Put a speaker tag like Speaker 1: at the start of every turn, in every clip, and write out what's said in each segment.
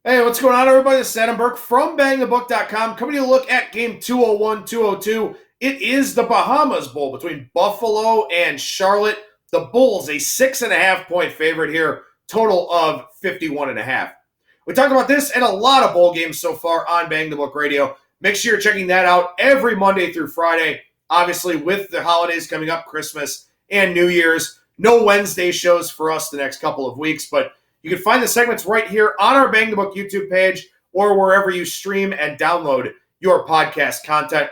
Speaker 1: Hey, what's going on, everybody? This is Adam Burke from BangTheBook.com, coming to look at game 201-202. It is the Bahamas Bowl between Buffalo and Charlotte. The Bulls, a 6.5-point favorite here, total of 51.5. We talked about this and a lot of bowl games so far on Bang the Book Radio. Make sure you're checking that out every Monday through Friday. Obviously, with the holidays coming up, Christmas and New Year's, no Wednesday shows for us the next couple of weeks, but you can find the segments right here on our Bang the Book YouTube page or wherever you stream and download your podcast content.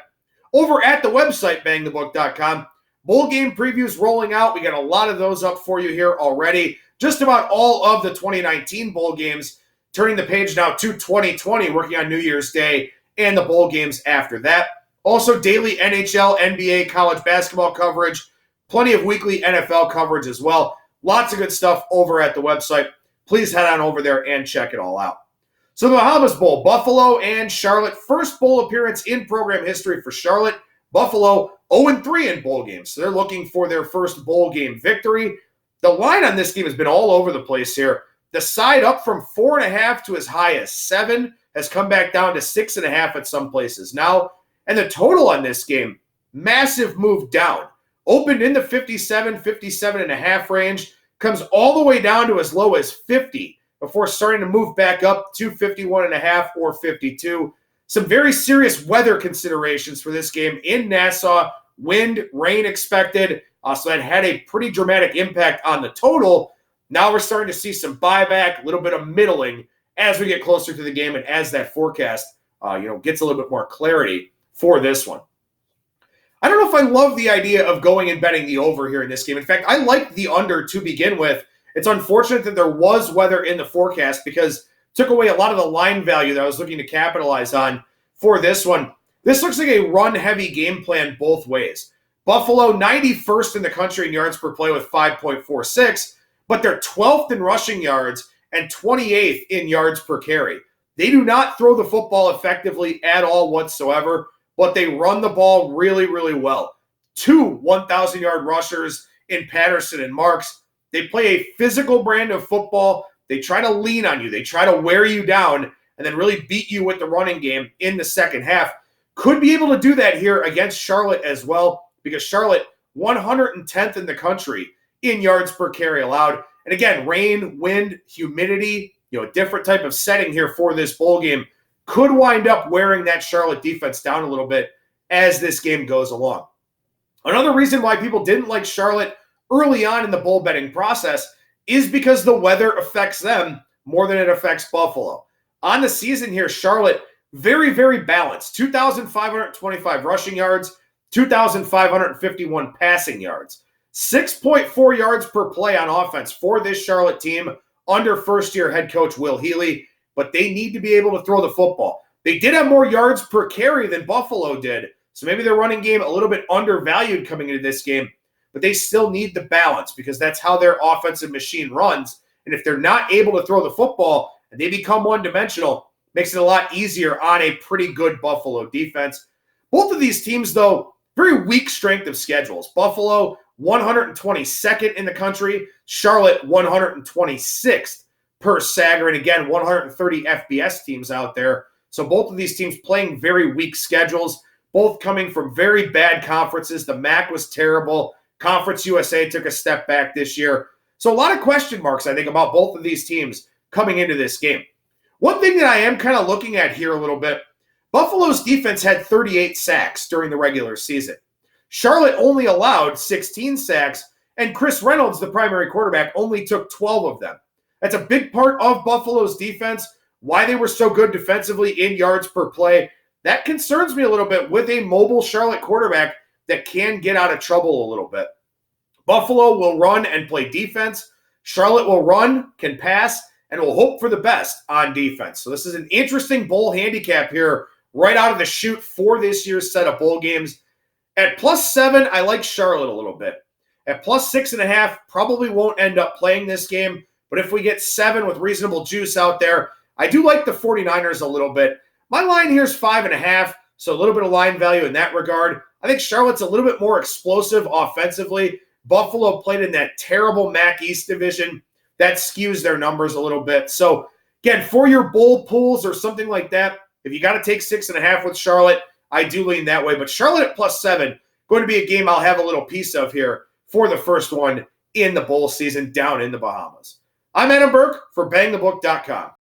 Speaker 1: Over at the website, BangTheBook.com, bowl game previews rolling out. We got a lot of those up for you here already. Just about all of the 2019 bowl games. Turning the page now to 2020, working on New Year's Day and the bowl games after that. Also, daily NHL, NBA, college basketball coverage. Plenty of weekly NFL coverage as well. Lots of good stuff over at the website. Please head on over there and check it all out. So the Bahamas Bowl, Buffalo and Charlotte. First bowl appearance in program history for Charlotte. Buffalo 0-3 in bowl games. So they're looking for their first bowl game victory. The line on this game has been all over the place here. The side up from 4.5 to as high as 7 has come back down to 6.5 at some places now. And the total on this game, massive move down. Opened in the 57.5 range. Comes all the way down to as low as 50 before starting to move back up to 51.5 or 52. Some very serious weather considerations for this game in Nassau. Wind, rain expected. So that had a pretty dramatic impact on the total. Now we're starting to see some buyback, a little bit of middling as we get closer to the game and as that forecast gets a little bit more clarity for this one. I don't know if I love the idea of going and betting the over here in this game. In fact, I like the under to begin with. It's unfortunate that there was weather in the forecast because it took away a lot of the line value that I was looking to capitalize on for this one. This looks like a run-heavy game plan both ways. Buffalo, 91st in the country in yards per play with 5.46, but they're 12th in rushing yards and 28th in yards per carry. They do not throw the football effectively at all whatsoever, but they run the ball really, really well. 2 1,000-yard rushers in Patterson and Marks. They play a physical brand of football. They try to lean on you. They try to wear you down and then really beat you with the running game in the second half. Could be able to do that here against Charlotte as well because Charlotte, 110th in the country in yards per carry allowed. And again, rain, wind, humidity, a different type of setting here for this bowl game could wind up wearing that Charlotte defense down a little bit as this game goes along. Another reason why people didn't like Charlotte early on in the bowl betting process is because the weather affects them more than it affects Buffalo. On the season here, Charlotte, very, very balanced. 2,525 rushing yards, 2,551 passing yards. 6.4 yards per play on offense for this Charlotte team under first-year head coach Will Healy. But they need to be able to throw the football. They did have more yards per carry than Buffalo did, so maybe their running game a little bit undervalued coming into this game, but they still need the balance because that's how their offensive machine runs. And if they're not able to throw the football and they become one-dimensional, makes it a lot easier on a pretty good Buffalo defense. Both of these teams, though, very weak strength of schedules. Buffalo, 122nd in the country. Charlotte, 126th. Per Sager, and again, 130 FBS teams out there. So both of these teams playing very weak schedules, both coming from very bad conferences. The MAC was terrible. Conference USA took a step back this year. So a lot of question marks, I think, about both of these teams coming into this game. One thing that I am kind of looking at here a little bit, Buffalo's defense had 38 sacks during the regular season. Charlotte only allowed 16 sacks, and Chris Reynolds, the primary quarterback, only took 12 of them. That's a big part of Buffalo's defense, why they were so good defensively in yards per play. That concerns me a little bit with a mobile Charlotte quarterback that can get out of trouble a little bit. Buffalo will run and play defense. Charlotte will run, can pass, and will hope for the best on defense. So this is an interesting bowl handicap here right out of the chute for this year's set of bowl games. At +7, I like Charlotte a little bit. At +6.5, probably won't end up playing this game. But if we get 7 with reasonable juice out there, I do like the 49ers a little bit. My line here is 5.5, so a little bit of line value in that regard. I think Charlotte's a little bit more explosive offensively. Buffalo played in that terrible MAC East division. That skews their numbers a little bit. So Again, for your bowl pools or something like that, if you got to take 6.5 with Charlotte, I do lean that way. But Charlotte at +7, going to be a game I'll have a little piece of here for the first one in the bowl season down in the Bahamas. I'm Adam Burke for BangTheBook.com.